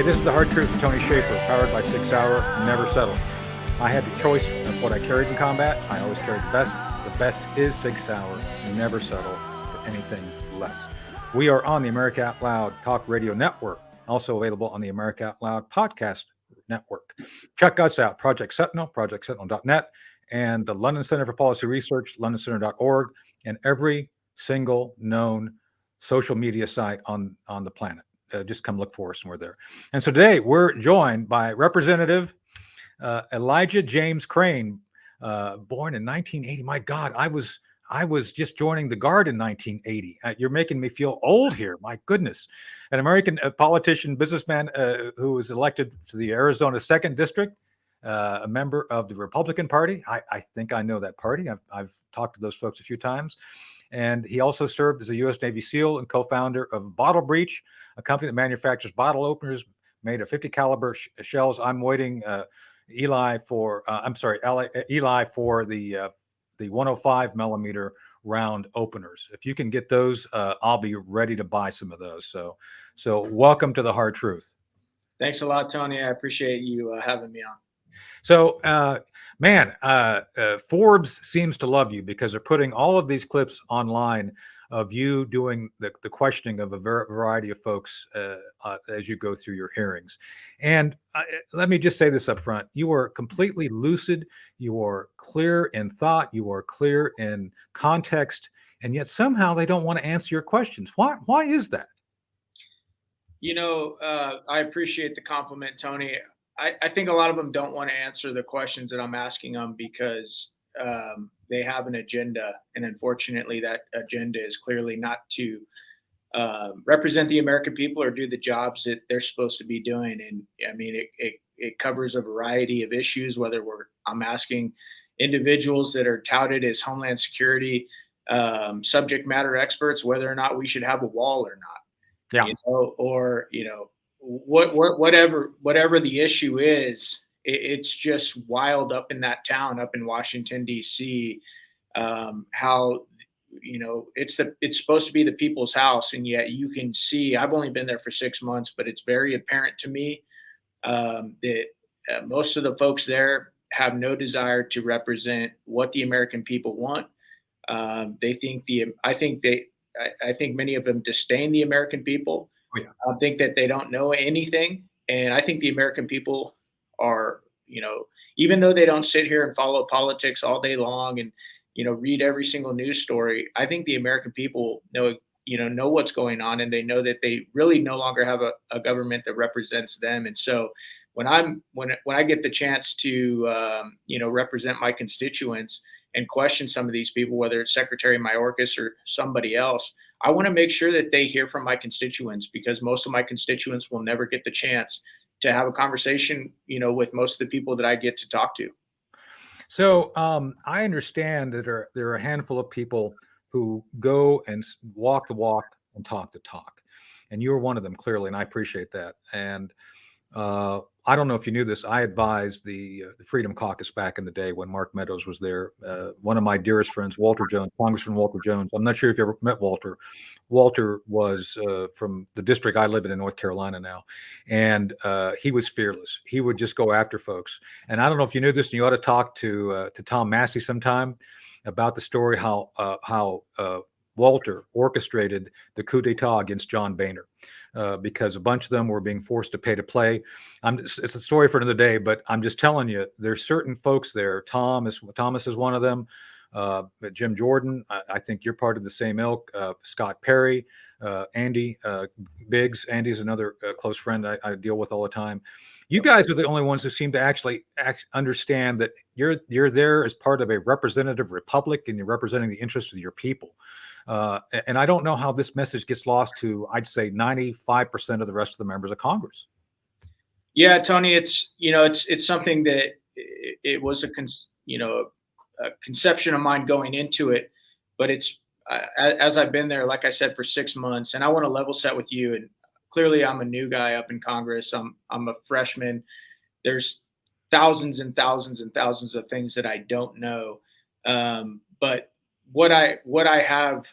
Hey, this is The Hard Truth with Tony Shaffer, powered by 6 Hour, Never Settle. I had the choice of what I carried in combat. I always carried the best. The best is 6 Hour, never settle for anything less. We are on the America Out Loud Talk Radio Network, also available on the America Out Loud Podcast Network. Check us out, Project Sentinel, projectsentinel.net, and the London Center for Policy Research, londoncenter.org, and every single known social media site on the planet. Just come look for us and we're there. And so today we're joined by Representative Elijah James Crane, born in 1980. My God, I was just joining the Guard in 1980. You're making me feel old here. My goodness. An American politician, businessman who was elected to the Arizona 2nd District, a member of the Republican Party. I think I know that party. I've talked to those folks a few times. And he also served as a U.S. Navy SEAL and co-founder of Bottle Breach, a company that manufactures bottle openers made of 50 caliber shells. I'm waiting, Eli for the 105 millimeter round openers. If you can get those, I'll be ready to buy some of those. So welcome to The Hard Truth. Thanks a lot, Tony. I appreciate you having me on. So, Forbes seems to love you because they're putting all of these clips online of you doing the questioning of a variety of folks as you go through your hearings. And let me just say this up front. You are completely lucid. You are clear in thought. You are clear in context. And yet somehow they don't want to answer your questions. Why is that? You know, I appreciate the compliment, Tony. I think a lot of them don't want to answer the questions that I'm asking them because they have an agenda. And unfortunately, that agenda is clearly not to represent the American people or do the jobs that they're supposed to be doing. And I mean, it covers a variety of issues, whether I'm asking individuals that are touted as Homeland Security subject matter experts, whether or not we should have a wall or not. Yeah. Whatever the issue is, it's just wild up in that town, up in Washington, D.C. How it's supposed to be the people's house, and yet you can see. I've only been there for 6 months, but it's very apparent to me that most of the folks there have no desire to represent what the American people want. I think many of them disdain the American people. Oh, yeah. I think that they don't know anything. And I think the American people are, even though they don't sit here and follow politics all day long and, read every single news story, I think the American people know what's going on, and they know that they really no longer have a government that represents them. And so when I get the chance to, represent my constituents and question some of these people, whether it's Secretary Mayorkas or somebody else, I want to make sure that they hear from my constituents, because most of my constituents will never get the chance to have a conversation, with most of the people that I get to talk to. So I understand that there are a handful of people who go and walk the walk and talk the talk. And you're one of them, clearly, and I appreciate that. And I don't know if you knew this. I advised the Freedom Caucus back in the day when Mark Meadows was there. One of my dearest friends, Walter Jones, Congressman Walter Jones. I'm not sure if you ever met Walter. Walter was from the district I live in North Carolina now. And he was fearless. He would just go after folks. And I don't know if you knew this, and you ought to talk to Tom Massey sometime about the story how Walter orchestrated the coup d'etat against John Boehner. Because a bunch of them were being forced to pay to play. It's a story for another day, but I'm just telling you, there's certain folks there. Thomas is one of them. Jim Jordan, I think you're part of the same ilk. Scott Perry, Andy Biggs. Andy's another close friend I deal with all the time. You guys are the only ones who seem to actually understand that you're there as part of a representative republic, and you're representing the interests of your people. And I don't know how this message gets lost to, I'd say, 95% of the rest of the members of Congress. Yeah, Tony, it's something that it was a conception of mine going into it, but it's as I've been there, like I said, for 6 months, and I want to level set with you. And clearly, I'm a new guy up in Congress. I'm a freshman. There's thousands and thousands and thousands of things that I don't know, but what I have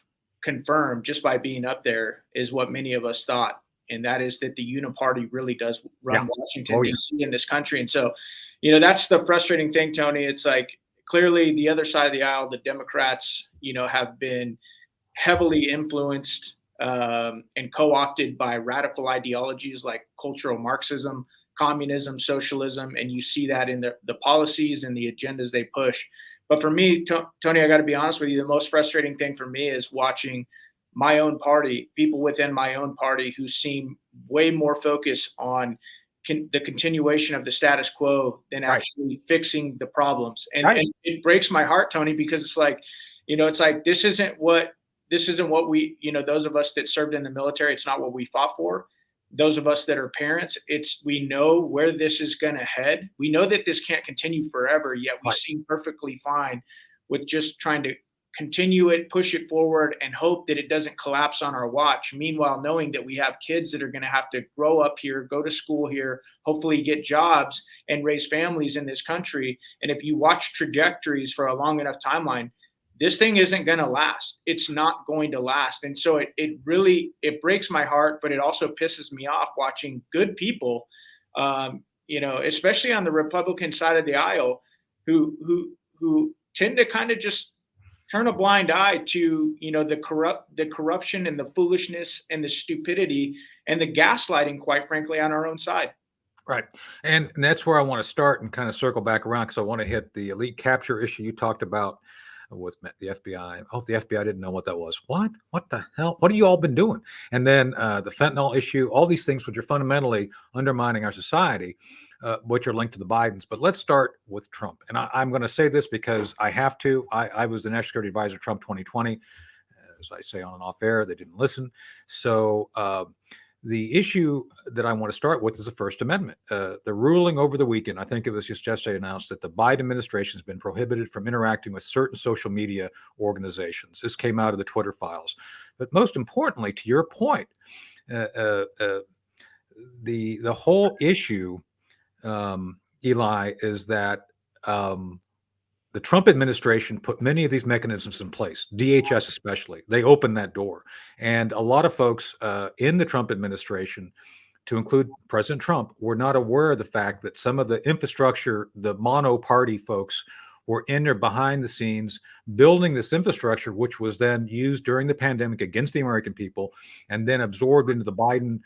confirmed just by being up there is what many of us thought. and that is that the uniparty really does run Yeah. Washington Oh, yeah. D.C. in this country. And so, that's the frustrating thing, Tony. It's like clearly the other side of the aisle, the Democrats, have been heavily influenced and co-opted by radical ideologies like cultural Marxism, communism, socialism, and you see that in the policies and the agendas they push. But for me, Tony, I got to be honest with you, the most frustrating thing for me is watching my own party, people within my own party who seem way more focused on the continuation of the status quo than Right. actually fixing the problems. Right. And it breaks my heart, Tony, because it's like, it's like this isn't what we, those of us that served in the military, it's not what we fought for. Those of us that are parents, we know where this is going to head. We know that this can't continue forever, yet we Right. seem perfectly fine with just trying to continue it, push it forward, and hope that it doesn't collapse on our watch. Meanwhile, knowing that we have kids that are going to have to grow up here, go to school here, hopefully get jobs and raise families in this country. And if you watch trajectories for a long enough timeline, this thing isn't going to last. It's not going to last. And so it really breaks my heart, but it also pisses me off watching good people, especially on the Republican side of the aisle, who tend to kind of just turn a blind eye to the corruption and the foolishness and the stupidity and the gaslighting, quite frankly, on our own side. Right. And that's where I want to start and kind of circle back around, because I want to hit the elite capture issue you talked about with the FBI. Oh, the FBI didn't know what that was. What the hell? What have you all been doing? And then the fentanyl issue, all these things which are fundamentally undermining our society, which are linked to the Bidens. But let's start with Trump. And I'm going to say this because I have to. I was the National Security Advisor Trump 2020. As I say on and off air, they didn't listen. So the issue that I want to start with is the First Amendment. The ruling over the weekend, I think it was just yesterday, announced that the Biden administration has been prohibited from interacting with certain social media organizations. This came out of the Twitter files. But most importantly, to your point, the whole issue, Eli, is that the Trump administration put many of these mechanisms in place, DHS especially. They opened that door. And a lot of folks in the Trump administration, to include President Trump, were not aware of the fact that some of the infrastructure, the mono-party folks, were in there behind the scenes building this infrastructure, which was then used during the pandemic against the American people and then absorbed into the Biden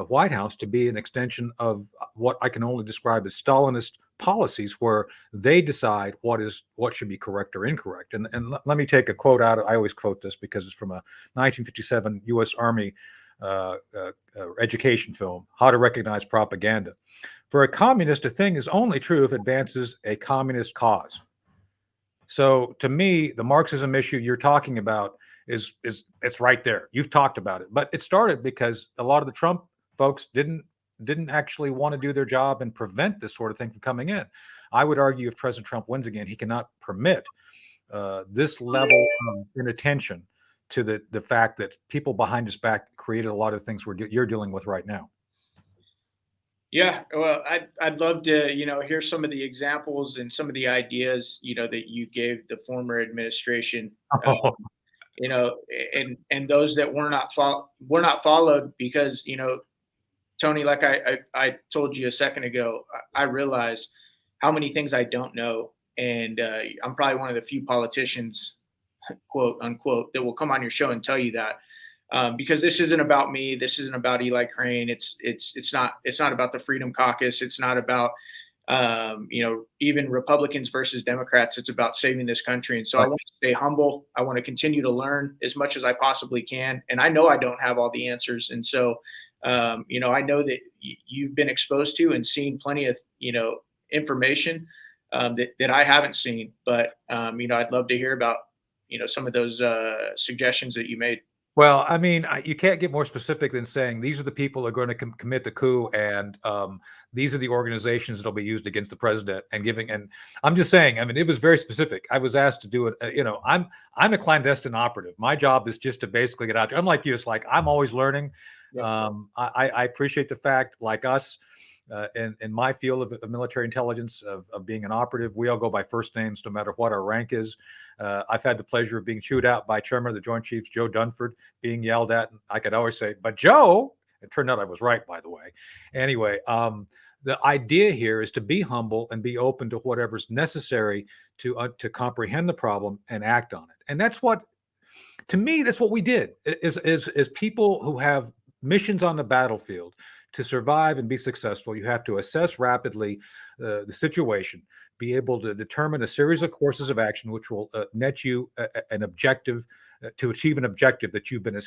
White House to be an extension of what I can only describe as Stalinist policies, where they decide what should be correct or incorrect. And let me take a quote out. I always quote this because it's from a 1957 U.S. Army education film, How to Recognize Propaganda. For a communist, a thing is only true if it advances a communist cause. So to me, the Marxism issue you're talking about is it's right there. You've talked about it, but it started because a lot of the Trump folks didn't actually want to do their job and prevent this sort of thing from coming in. I would argue if President Trump wins again, he cannot permit this level of inattention to the fact that people behind his back created a lot of things you're dealing with right now. Yeah, well, I'd love to, hear some of the examples and some of the ideas, that you gave the former administration, and those that were not followed because, Tony, like I told you a second ago, I realize how many things I don't know, and I'm probably one of the few politicians, quote unquote, that will come on your show and tell you that. Because this isn't about me. This isn't about Eli Crane. It's not about the Freedom Caucus. It's not about even Republicans versus Democrats. It's about saving this country. And so I want to stay humble. I want to continue to learn as much as I possibly can. And I know I don't have all the answers. And so I know that you've been exposed to and seen plenty of information that I haven't seen. But I'd love to hear about some of those suggestions that you made. Well, I mean, you can't get more specific than saying these are the people who are going to commit the coup, and these are the organizations that will be used against the president. And I'm just saying, I mean, it was very specific. I was asked to do it. I'm a clandestine operative. My job is just to basically get out there. Unlike you, it's like I'm always learning. Yeah. I appreciate the fact, like us, in my field of military intelligence, of being an operative, we all go by first names no matter what our rank is. I've had the pleasure of being chewed out by Chairman of the Joint Chiefs, Joe Dunford, being yelled at. And I could always say, but Joe, It turned out I was right, by the way. Anyway, the idea here is to be humble and be open to whatever's necessary to comprehend the problem and act on it. And that's what, to me, that's what we did. Is people who have missions on the battlefield to survive and be successful. You have to assess rapidly the situation, be able to determine a series of courses of action which will net you an objective to achieve an objective that you've been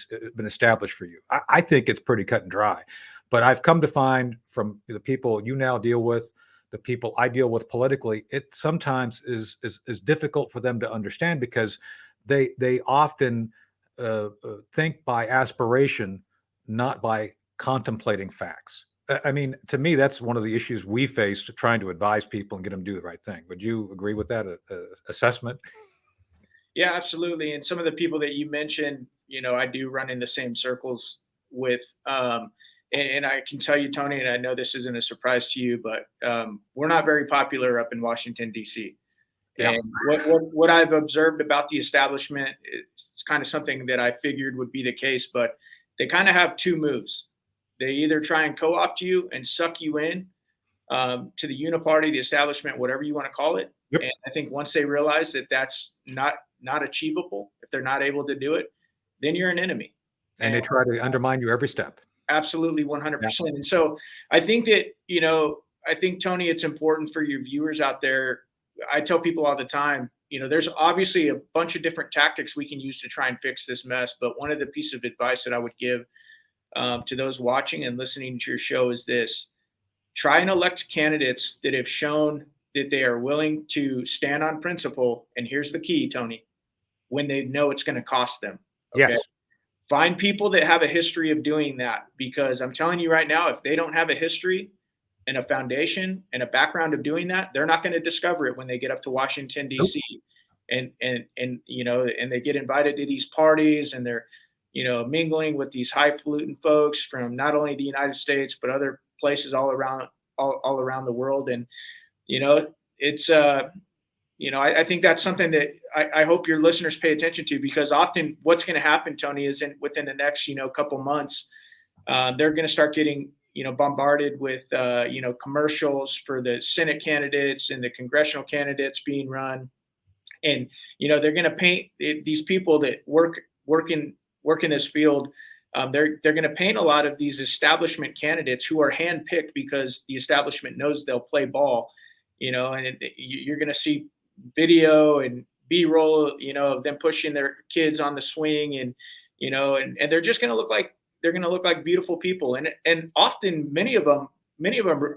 established for you. I think it's pretty cut and dry, but I've come to find from the people you now deal with, the people I deal with politically, it sometimes is difficult for them to understand because they often think by aspiration, not by contemplating facts. I mean, to me, that's one of the issues we face to trying to advise people and get them to do the right thing. Would you agree with that assessment? Yeah, absolutely. And some of the people that you mentioned, I do run in the same circles with. And I can tell you, Tony, and I know this isn't a surprise to you, but we're not very popular up in Washington, D.C. Yeah. And what I've observed about the establishment is kind of something that I figured would be the case, but they kind of have two moves. They either try and co-opt you and suck you in to the uniparty, the establishment, whatever you want to call it. Yep. And I think once they realize that that's not achievable, if they're not able to do it, then you're an enemy. And they try to undermine you every step. Absolutely, 100%. And so I think that, Tony, it's important for your viewers out there. I tell people all the time, there's obviously a bunch of different tactics we can use to try and fix this mess. But one of the pieces of advice that I would give to those watching and listening to your show is this: try and elect candidates that have shown that they are willing to stand on principle. And here's the key, Tony, when they know it's going to cost them. Okay? Yes. Find people that have a history of doing that, because I'm telling you right now, if they don't have a history and a foundation and a background of doing that, they're not going to discover it when they get up to Washington, D.C. Nope. And they get invited to these parties, and they're, mingling with these highfalutin folks from not only the United States, but other places all around the world. And, it's, I think that's something that I hope your listeners pay attention to, because often what's going to happen, Tony, is within the next, couple months, they're going to start getting, bombarded with, commercials for the Senate candidates and the congressional candidates being run. And, they're going to paint these people that work in this field. They're going to paint a lot of these establishment candidates who are handpicked because the establishment knows they'll play ball, and you're going to see video and B-roll, of them pushing their kids on the swing, and and they're just going to look like beautiful people, and often many of them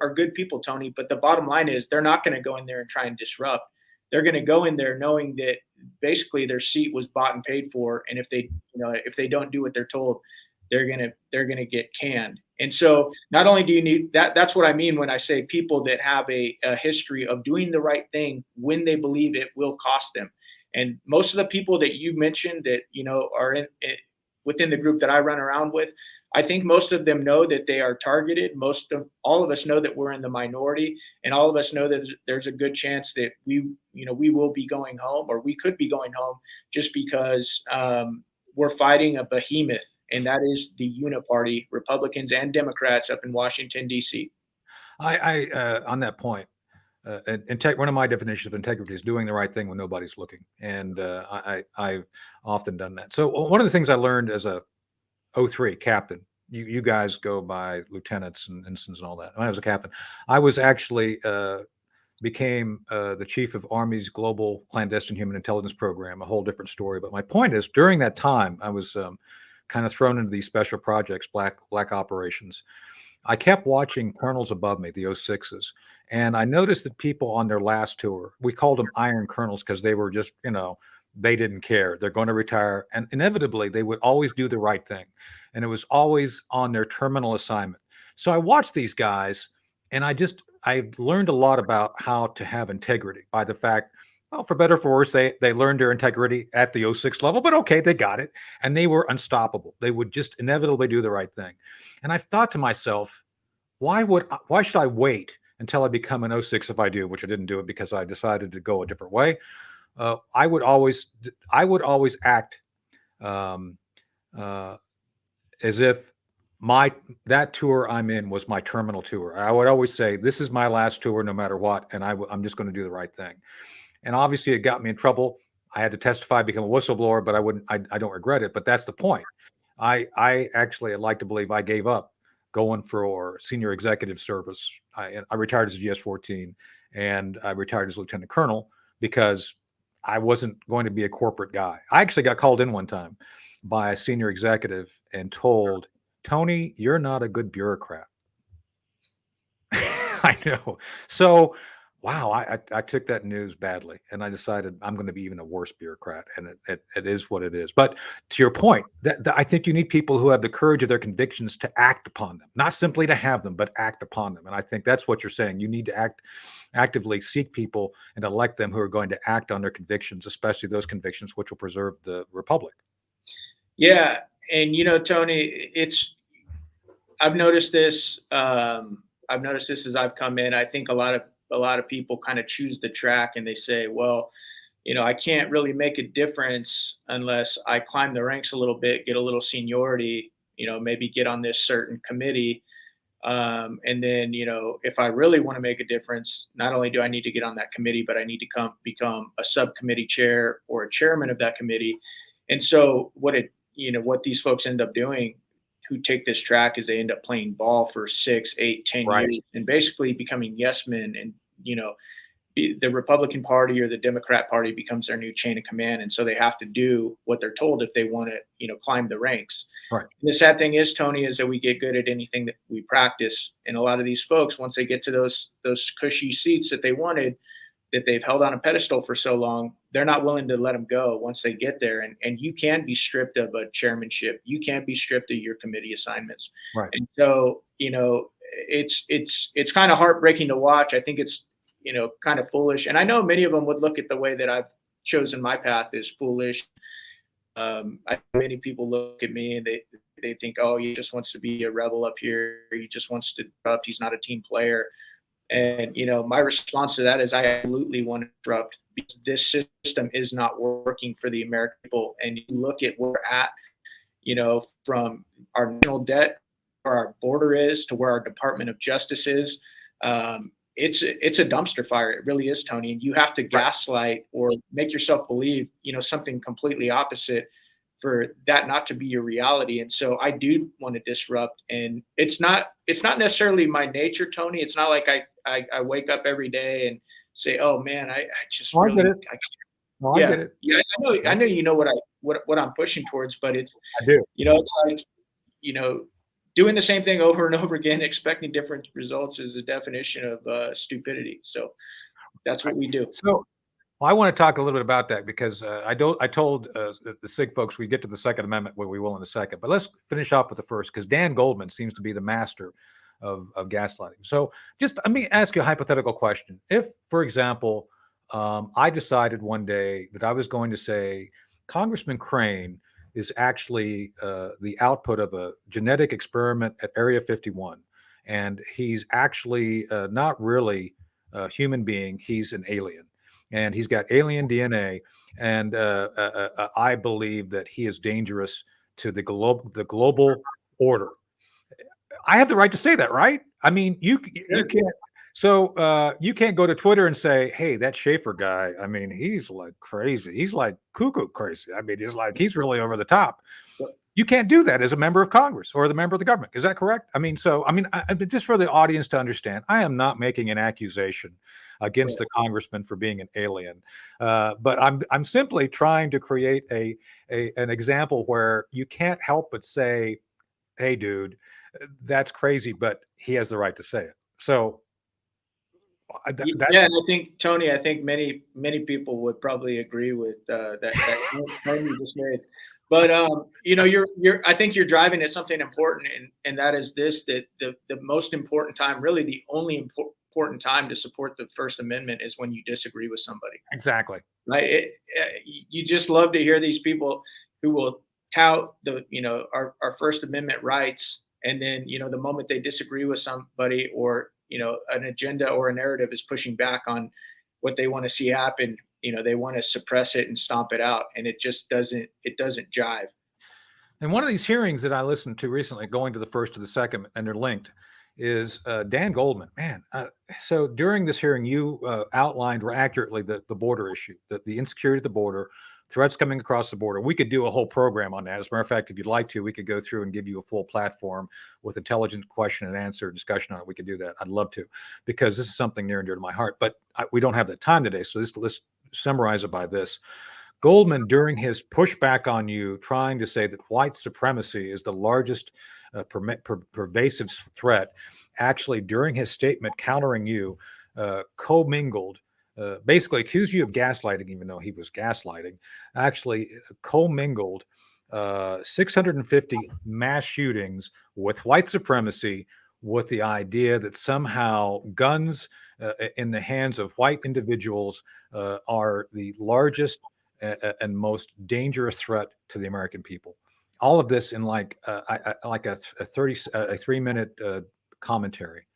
are good people, Tony. But the bottom line is they're not going to go in there and try and disrupt. They're going to go in there knowing that basically their seat was bought and paid for, and if they don't do what they're told, they're gonna get canned. And so not only do you need that, that's what I mean when I say people that have a history of doing the right thing when they believe it will cost them. And most of the people that you mentioned that, are within the group that I run around with, I think most of them know that they are targeted. All of us know that we're in the minority, and all of us know that there's a good chance that we will be going home, or we could be going home, just because we're fighting a behemoth, and that is the uniparty, Republicans and Democrats up in Washington, D.C. I on that point, one of my definitions of integrity is doing the right thing when nobody's looking, and I've often done that. So one of the things I learned as a 03 captain, you guys go by lieutenants and ensigns and all that. When I was a captain, I was actually became the chief of Army's Global Clandestine Human Intelligence Program, a whole different story. But my point is, during that time, I was kind of thrown into these special projects, black operations. I kept watching colonels above me, the 06s, and I noticed that people on their last tour, we called them iron colonels because they were just, they didn't care. They're going to retire. And inevitably, they would always do the right thing. And it was always on their terminal assignment. So I watched these guys, and I learned a lot about how to have integrity by the fact, well, for better or for worse, they learned their integrity at the 06 level, but okay, they got it. And they were unstoppable. They would just inevitably do the right thing. And I thought to myself, why should I wait until I become an 06 if I do, which I didn't do it because I decided to go a different way. I would always act as if that tour I'm in was my terminal tour. I would always say, this is my last tour, no matter what, and I'm just going to do the right thing. And obviously, it got me in trouble. I had to testify, become a whistleblower, but I don't regret it. But that's the point. I actually, I'd like to believe I gave up going for senior executive service. I retired as a GS-14, and I retired as lieutenant colonel because I wasn't going to be a corporate guy. I actually got called in one time by a senior executive and told, Tony, you're not a good bureaucrat. I know. So, wow, I took that news badly, and I decided I'm going to be even a worse bureaucrat, and it is what it is. But to your point, that I think you need people who have the courage of their convictions to act upon them, not simply to have them, but act upon them. And I think that's what you're saying. You need to actively seek people and elect them who are going to act on their convictions, especially those convictions which will preserve the republic. Yeah, and Tony, I've noticed this. I've noticed this as I've come in. I think a lot of people kind of choose the track and they say, well, I can't really make a difference unless I climb the ranks a little bit, get a little seniority, maybe get on this certain committee. And then, if I really want to make a difference, not only do I need to get on that committee, but I need to become a subcommittee chair or a chairman of that committee. And so what these folks end up doing who take this track is they end up playing ball for 6, 8, 10 Right. years and basically becoming yes men. And, the Republican Party or the Democrat Party becomes their new chain of command. And so they have to do what they're told if they want to, climb the ranks. Right. And the sad thing is, Tony, is that we get good at anything that we practice. And a lot of these folks, once they get to those cushy seats that they wanted, that they've held on a pedestal for so long, they're not willing to let them go once they get there. And you can be stripped of a chairmanship. You can't be stripped of your committee assignments. Right. And so, it's kind of heartbreaking to watch. I think it's, kind of foolish. And I know many of them would look at the way that I've chosen my path as foolish. Many people look at me and they think, oh, he just wants to be a rebel up here. He just wants to disrupt. He's not a team player. And, my response to that is I absolutely want to disrupt because this system is not working for the American people. And you look at where we're at, from our national debt, where our border is to where our Department of Justice is. It's a dumpster fire. It really is, Tony. And you have to gaslight or make yourself believe, something completely opposite for that not to be your reality. And so I do want to disrupt. And it's not necessarily my nature, Tony. It's not like I wake up every day and say, oh man, I just Oh, I really, get it. I can't. No, I Yeah. get it. Yeah. I know, what I'm pushing towards, but it's, I do. it's like, doing the same thing over and over again, expecting different results is the definition of stupidity. So that's what we do. So, well, I want to talk a little bit about that because I told the SIG folks we get to the Second Amendment where we will in a second, but let's finish off with the first because Dan Goldman seems to be the master of gaslighting. So just let me ask you a hypothetical question. If, for example, I decided one day that I was going to say Congressman Crane is actually the output of a genetic experiment at Area 51, and he's actually not really a human being, he's an alien. And he's got alien DNA, and I believe that he is dangerous to the global order. I have the right to say that, right? I mean, you can't. So you can't go to Twitter and say, "Hey, that Shaffer guy. I mean, he's like crazy. He's like cuckoo crazy. I mean, it's like he's really over the top." You can't do that as a member of Congress or the member of the government. Is that correct? I mean, just for the audience to understand, I am not making an accusation against the congressman for being an alien, but I'm simply trying to create an example where you can't help but say, "Hey, dude, that's crazy," but he has the right to say it. So, Yeah, and I think Tony, many people would probably agree with that claim you just made. But I think you're driving at something important, and that is this: that the most important time, really the only important time to support the First Amendment is when you disagree with somebody. exactly. Right? You just love to hear these people who will tout our First Amendment rights, and then the moment they disagree with somebody or an agenda or a narrative is pushing back on what they want to see happen, they want to suppress it and stomp it out, and it just doesn't jive. And one of these hearings that I listened to recently, going to the first to the second, and they're linked, is Dan Goldman. Man, so during this hearing, you outlined accurately the border issue, the insecurity at the border, threats coming across the border. We could do a whole program on that. As a matter of fact, if you'd like to, we could go through and give you a full platform with intelligent question and answer discussion on it. We could do that. I'd love to, because this is something near and dear to my heart. But we don't have that time today. So let's summarize it by this. Goldman, during his pushback on you, trying to say that white supremacy is the largest pervasive threat, actually, during his statement countering you, commingled, basically accused you of gaslighting, even though he was gaslighting, actually commingled 650 mass shootings with white supremacy, with the idea that somehow guns in the hands of white individuals are the largest and most dangerous threat to the American people. All of this in like a 3-minute commentary.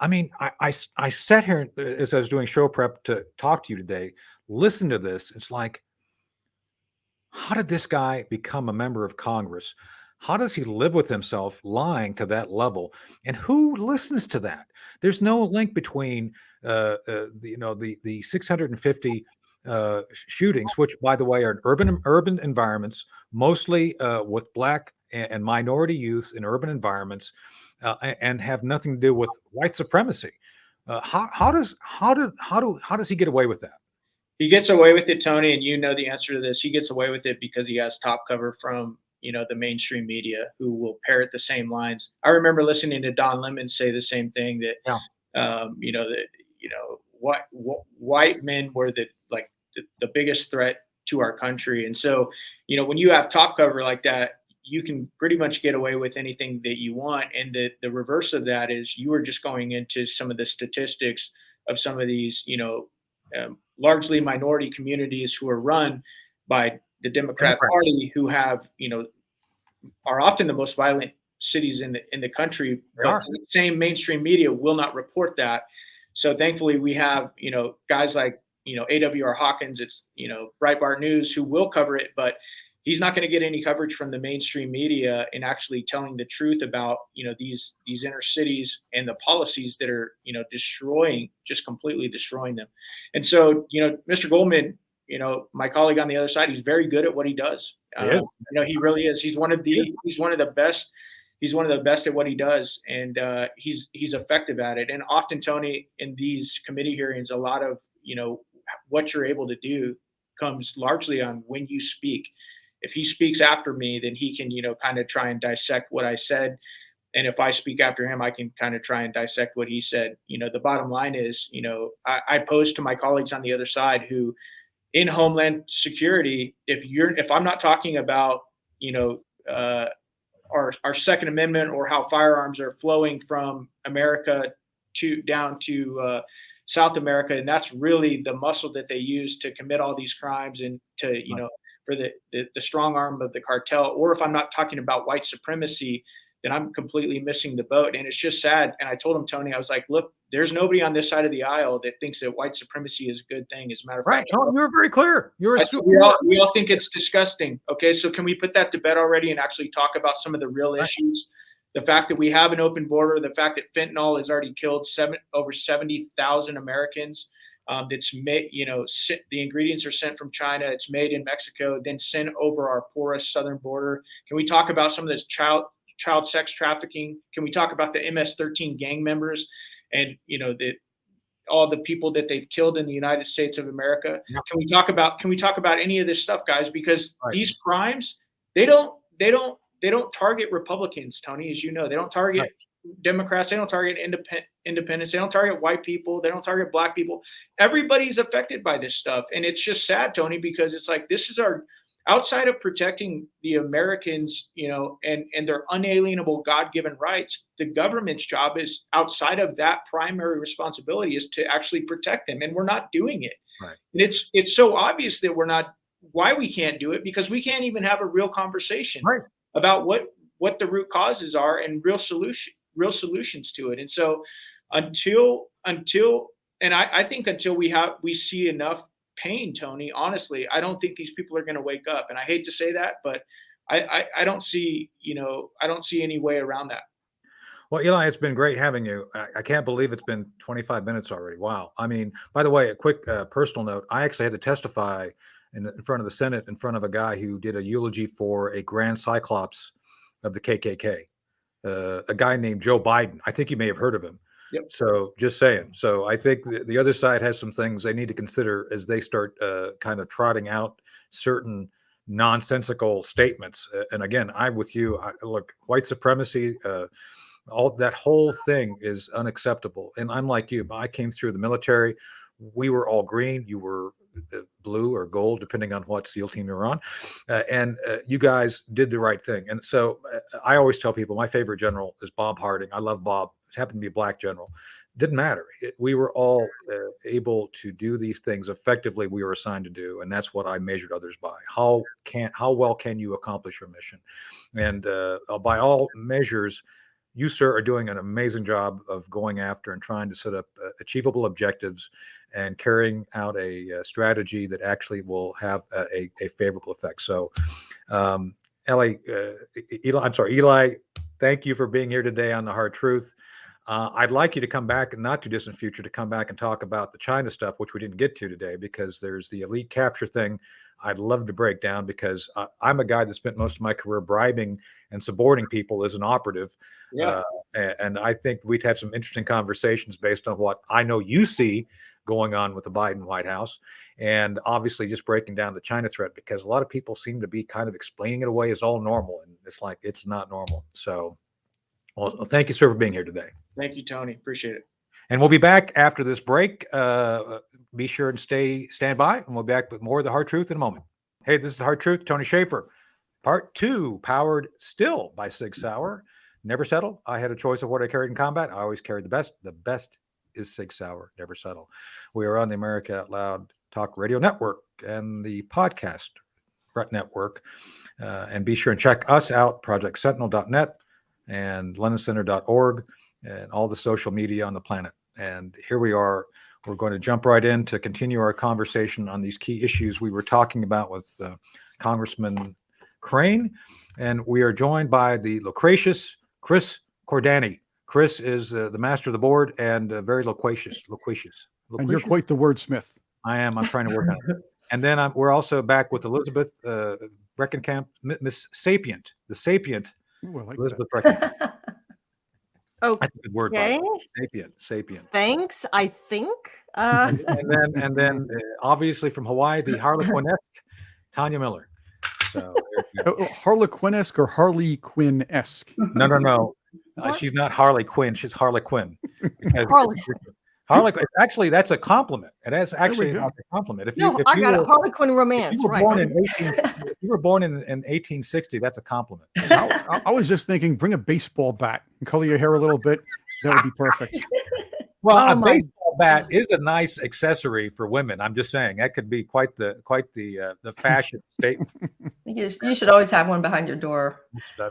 I mean, I sat here as I was doing show prep to talk to you today. Listen to this. It's like, how did this guy become a member of Congress? How does he live with himself lying to that level? And who listens to that? There's no link between the 650 shootings, which, by the way, are in urban environments, mostly with Black and minority youth in urban environments, and have nothing to do with white supremacy. How does he get away with that? He gets away with it, Tony, and you know the answer to this. He gets away with it because he has top cover from the mainstream media, who will parrot the same lines. I remember listening to Don Lemon say the same thing, that Yeah. that white men were the biggest threat to our country. And so, when you have top cover like that, you can pretty much get away with anything that you want. And the reverse of that is, you are just going into some of the statistics of some of these, largely minority communities who are run by the Democrat Party, who have, are often the most violent cities in the country. But the same mainstream media will not report that. So thankfully, we have, guys like, AWR Hawkins, it's, Breitbart News, who will cover it, but he's not going to get any coverage from the mainstream media and actually telling the truth about, these inner cities and the policies that are, just completely destroying them. And so, Mr. Goldman, my colleague on the other side, he's very good at what he does. He really is. He's one of the best. He's one of the best at what he does, and he's effective at it. And often, Tony, in these committee hearings, a lot of what you're able to do comes largely on when you speak. If he speaks after me, then he can kind of try and dissect what I said, and if I speak after him, I can kind of try and dissect what he said. The bottom line is, I pose to my colleagues on the other side, who, in Homeland Security, if I'm not talking about our Second Amendment, or how firearms are flowing from America down to South America, and that's really the muscle that they use to commit all these crimes, and to for the strong arm of the cartel. Or if I'm not talking about white supremacy, then I'm completely missing the boat. And it's just sad. And I told him, Tony, I was like, look, there's nobody on this side of the aisle that thinks that white supremacy is a good thing. As a matter of fact, No, you're very clear. We all think it's disgusting. Okay, so can we put that to bed already and actually talk about some of the real issues? The fact that we have an open border, the fact that fentanyl has already killed over 70,000 Americans. That's made, the ingredients are sent from China. It's made in Mexico, then sent over our porous southern border. Can we talk about some of this child sex trafficking? Can we talk about the MS-13 gang members, and all the people that they've killed in the United States of America? Yep. Can we talk about any of this stuff, guys? Because these crimes, they don't target Republicans, Tony, as you know. They don't target Democrats. They don't target independents. They don't target white people. They don't target Black people. Everybody's affected by this stuff. And it's just sad, Tony, because it's like, this is outside of protecting the Americans, and their unalienable God-given rights, the government's job is, outside of that primary responsibility, is to actually protect them. And we're not doing it. Right. And it's so obvious that why we can't do it, because we can't even have a real conversation about what the root causes are, and real solutions to it. And so until I think until we see enough pain, Tony, honestly, I don't think these people are going to wake up. And I hate to say that, but I don't see, I don't see any way around that. Well, Eli, it's been great having you. I can't believe it's been 25 minutes already. Wow. I mean, by the way, a quick personal note. I actually had to testify in front of the Senate, in front of a guy who did a eulogy for a grand cyclops of the KKK, a guy named Joe Biden. I think you may have heard of him. Yep. So just saying. So I think the other side has some things they need to consider as they start kind of trotting out certain nonsensical statements. And again, I'm with you. Look, white supremacy, all that whole thing is unacceptable. And I'm like you. I came through the military. We were all green. You were blue or gold, depending on what SEAL team you're on. And you guys did the right thing. And so I always tell people my favorite general is Bob Harding. I love Bob. It happened to be a black general. Didn't matter. We were all able to do these things effectively we were assigned to do. And that's what I measured others by. How well can you accomplish your mission? And by all measures, you, sir, are doing an amazing job of going after and trying to set up achievable objectives and carrying out a strategy that actually will have a favorable effect. So, Eli, thank you for being here today on The Hard Truth. I'd like you to come back in not too distant future to come back and talk about the China stuff, which we didn't get to today, because there's the elite capture thing I'd love to break down, because I'm a guy that spent most of my career bribing and suborning people as an operative. Yeah. And I think we'd have some interesting conversations based on what I know you see going on with the Biden White House, and obviously just breaking down the China threat, because a lot of people seem to be kind of explaining it away as all normal, and it's like it's not normal. So, well, thank you, sir, for being here today. Thank you, Tony. Appreciate it. And we'll be back after this break. Be sure and stand by, and we'll be back with more of The Hard Truth in a moment. Hey, this is The Hard Truth, Tony Shaffer, part 2, powered still by Sig Sauer. Never settle. I had a choice of what I carried in combat. I always carried the best. The best is Sig Sauer. Never settle. We are on the America Out Loud Talk Radio Network and the podcast network. And be sure and check us out, projectsentinel.net and londoncenter.org, and all the social media on the planet. And here we are. We're going to jump right in to continue our conversation on these key issues we were talking about with Congressman Crane. And we are joined by the loquacious Chris Cordani. Chris is the master of the board and very loquacious. And you're quite the wordsmith. I am. I'm trying to work on it. And then we're also back with Elizabeth Breckenkamp, Miss Sapient, the Sapient. Ooh, I like Elizabeth that. Breckenkamp. Oh, That's a good word. okay. Sapient. Thanks. I think. And then obviously from Hawaii, the Harlequinesque Tanya Miller. So Harlequinesque or Harley Quinn-esque? no. She's not Harley Quinn. She's Harlequin. Harlequin. Actually, that's a compliment. And that's actually not a compliment. If I got a Harlequin romance. If you were born in if you were born in 1860, that's a compliment. I was just thinking, bring a baseball bat and color your hair a little bit. That would be perfect. Well, a baseball bat is a nice accessory for women. I'm just saying that could be quite the fashion statement. You should always have one behind your door.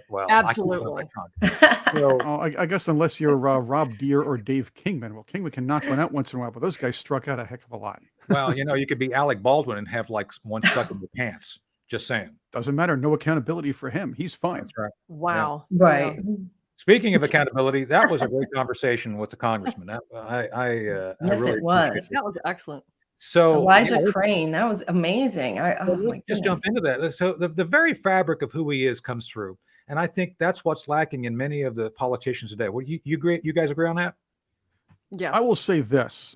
Well, absolutely. I guess unless you're Rob Deere or Dave Kingman. Well, Kingman can knock one out once in a while, but those guys struck out a heck of a lot. Well, you could be Alec Baldwin and have like one stuck in your pants. Just saying. Doesn't matter. No accountability for him. He's fine. That's right. Wow. Yeah. Right. Speaking of accountability, that was a great conversation with the congressman. Yes, really it was. That was excellent. So Elijah Crane, that was amazing. Just jump into that. So the very fabric of who he is comes through, and I think that's what's lacking in many of the politicians today. Well, you agree? You guys agree on that? Yeah. I will say this: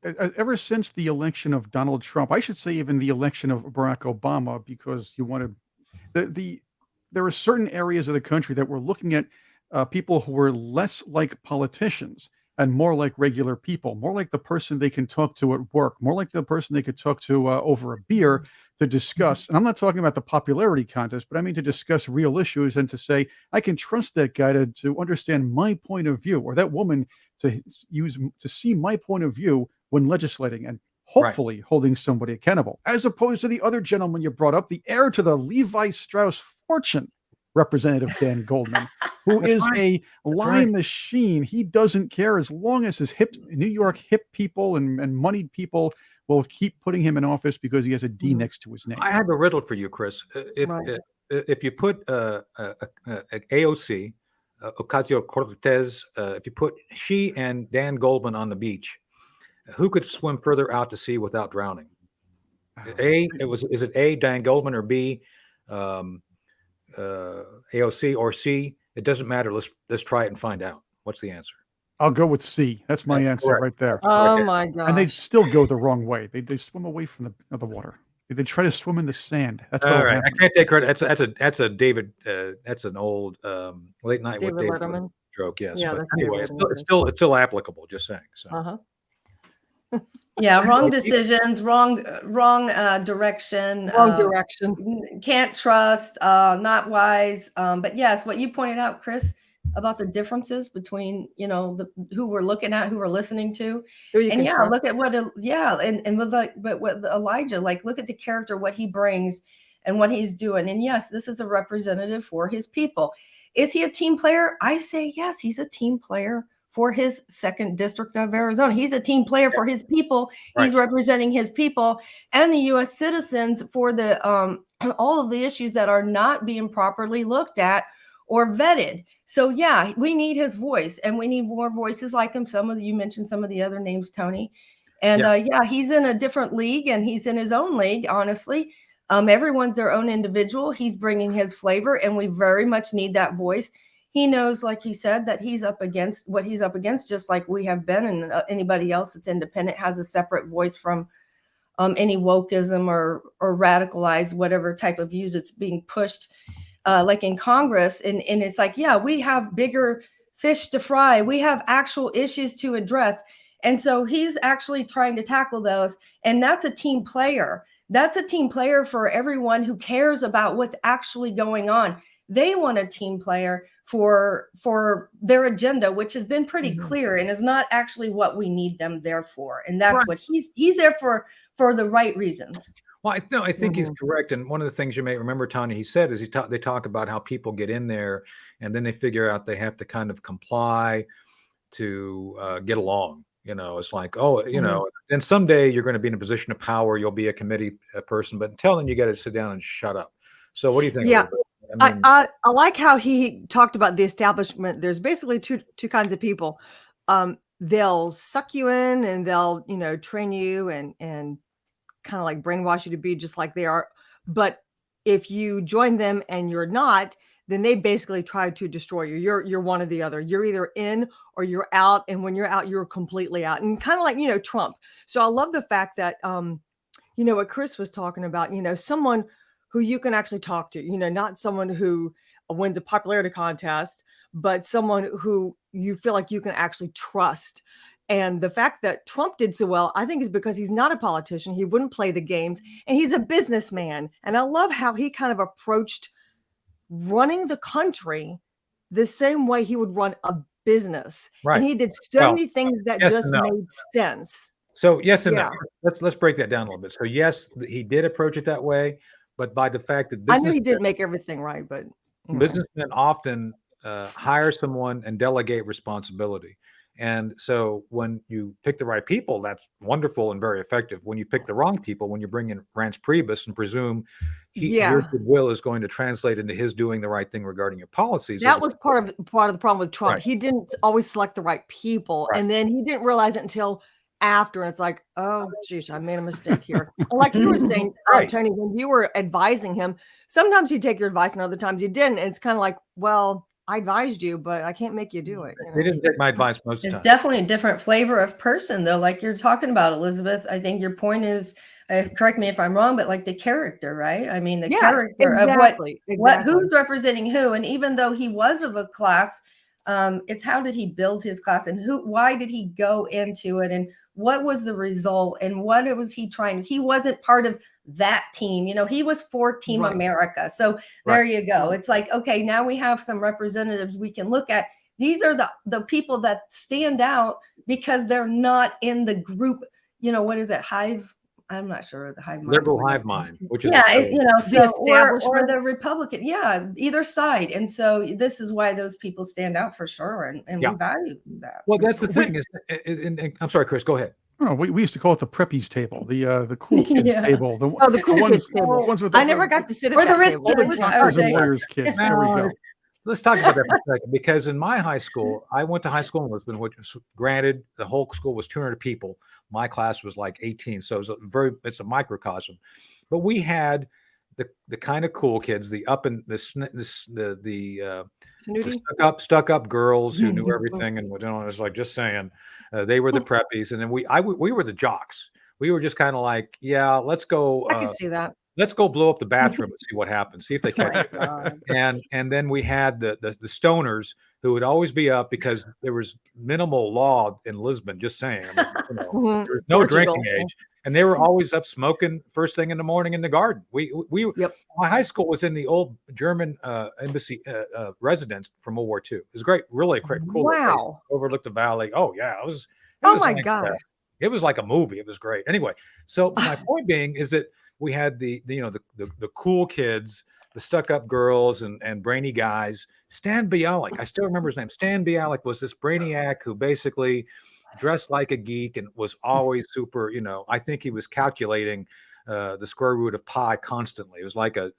ever since the election of Donald Trump, I should say even the election of Barack Obama, because you wanted there are certain areas of the country that we're looking at. People who were less like politicians and more like regular people, more like the person they can talk to at work, more like the person they could talk to over a beer to discuss. And I'm not talking about the popularity contest, but I mean to discuss real issues and to say, I can trust that guy to understand my point of view, or that woman to see my point of view when legislating and hopefully holding somebody accountable, as opposed to the other gentleman you brought up, the heir to the Levi Strauss fortune, Representative Dan Goldman, who is a lie machine. He doesn't care as long as his New York hip people and moneyed people will keep putting him in office because he has a D next to his name. I have a riddle for you, Chris. if you put AOC, Ocasio-Cortez, if you put she and Dan Goldman on the beach, who could swim further out to sea without drowning? Is it A, Dan Goldman, or B, AOC, or C? It doesn't matter. Let's try it and find out. What's the answer? I'll go with C. That's my answer correct. right there. Oh my And they gosh. still go the wrong way. They swim away from the water. They try to swim in the sand. That's what All right. I happened. can't take credit. That's a David. That's an old late night David with David Letterman. joke. Yes, Yeah, but that's anyway, David it's still applicable. Just saying. So. Uh-huh. Yeah, wrong decisions, wrong direction. Wrong direction. Can't trust, not wise. But yes, what you pointed out, Chris, about the differences between, who we're looking at, who we're listening to. Who you And can yeah, trust. look at what, and with but with Elijah, like look at the character, what he brings and what he's doing. And yes, this is a representative for his people. Is he a team player? I say yes, he's a team player for his 2nd district of Arizona. He's a team player for his people. Right. He's representing his people and the U.S. citizens for the all of the issues that are not being properly looked at or vetted. So yeah, we need his voice, and we need more voices like him. You mentioned some of the other names, Tony. And yeah, he's in a different league, and he's in his own league, honestly. Everyone's their own individual. He's bringing his flavor, and we very much need that voice. He knows, like he said, that he's up against what he's up against, just like we have been, and anybody else that's independent has a separate voice from any wokeism or radicalized whatever type of views it's being pushed, like in Congress. And it's like, yeah, we have bigger fish to fry. We have actual issues to address. And so he's actually trying to tackle those. And that's a team player. That's a team player for everyone who cares about what's actually going on. They want a team player for their agenda, which has been pretty clear and is not actually what we need them there for. And that's what he's there for the right reasons. Well, I think he's correct. And one of the things you may remember, Tony, he said is they talk about how people get in there and then they figure out they have to kind of comply to get along. It's like, then someday you're going to be in a position of power. You'll be a committee person, but until then, you got to sit down and shut up. So what do you think? Yeah. I I like how he talked about the establishment. There's basically two kinds of people. They'll suck you in and they'll, train you and kind of like brainwash you to be just like they are. But if you join them and you're not, then they basically try to destroy you. You're one or the other. You're either in or you're out. And when you're out, you're completely out. And kind of like, Trump. So I love the fact that, what Chris was talking about, someone who you can actually talk to, not someone who wins a popularity contest, but someone who you feel like you can actually trust. And the fact that Trump did so well, I think is because he's not a politician. He wouldn't play the games, and he's a businessman. And I love how he kind of approached running the country the same way he would run a business. Right. And he did so many things that just made sense. So yes and no. Let's break that down a little bit. So yes, he did approach it that way. But by the fact that I know he didn't make everything right, but businessmen often hire someone and delegate responsibility. And so when you pick the right people, that's wonderful and very effective. When you pick the wrong people, when you bring in Rance Priebus and presume your goodwill is going to translate into his doing the right thing regarding your policies. That was part of the problem with Trump. Right. He didn't always select the right people. Right. And then he didn't realize it until after, and it's like, oh geez, I made a mistake here. Like you were saying, Tony, when you were advising him, sometimes you take your advice and other times you didn't. And it's kind of like, well, I advised you, but I can't make you do it. They didn't take my advice most of the time. It's definitely a different flavor of person, though, like you're talking about, Elizabeth. I think your point is, correct me if I'm wrong, but like the character, right? I mean, the character of what who's representing who. And even though he was of a class, it's how did he build his class, and why did he go into it, and what was the result, and what was he trying? He wasn't part of that team. He was for Team America. So there you go. It's like, okay, now we have some representatives we can look at. These are the people that stand out because they're not in the group. What is it? Hive? I'm not sure. The hive mind. Liberal hive mind, which is or the Republican. Yeah, either side. And so this is why those people stand out for sure, and we value that. Well, that's the thing. I'm sorry, Chris. Go ahead. Oh, we used to call it the preppies table, the cool kids Yeah. table. Oh, the cool kids table. ones with I never got to sit at Or the that rich table. all the kids. doctors and Okay. lawyers kids. There we go. Let's talk about that for a second, because in my high school, I went to high school in Lisbon, which was, granted, the whole school was 200 people. My class was like 18, so it's a microcosm. But we had the kind of cool kids, the up and the Snooty? stuck up girls who knew everything, and it was like, just saying, they were the preppies, and then we were the jocks. We were just kind of like, yeah, let's go. I can see that. Let's go blow up the bathroom and see what happens. See if they Oh catch my it. God. And then we had the stoners who would always be up because there was minimal law in Lisbon. Just saying, I mean, there was no Portugal. drinking age, and they were always up smoking first thing in the morning in the garden. Yep. My high school was in the old German embassy residence from World War II. It was great, really great, cool. location. Wow. Overlooked the valley. Oh yeah, it was. Oh my God. It was like a movie. It was great. Anyway, so my point being is that we had the cool kids, the stuck-up girls and brainy guys. Stan Bialik, I still remember his name. Stan Bialik was this brainiac who basically dressed like a geek and was always super, I think he was calculating the square root of pi constantly. It was like a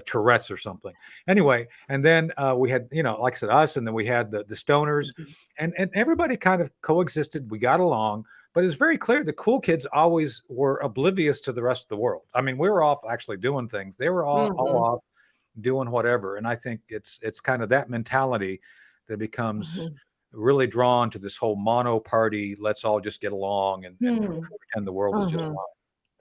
Tourette's or something. Anyway, and then we had, like I said, us, and then we had the stoners, and everybody kind of coexisted. We got along, but it's very clear the cool kids always were oblivious to the rest of the world. I mean, we were off actually doing things. They were all off doing whatever. And I think it's kind of that mentality that becomes really drawn to this whole mono party. Let's all just get along and pretend the world is just fine.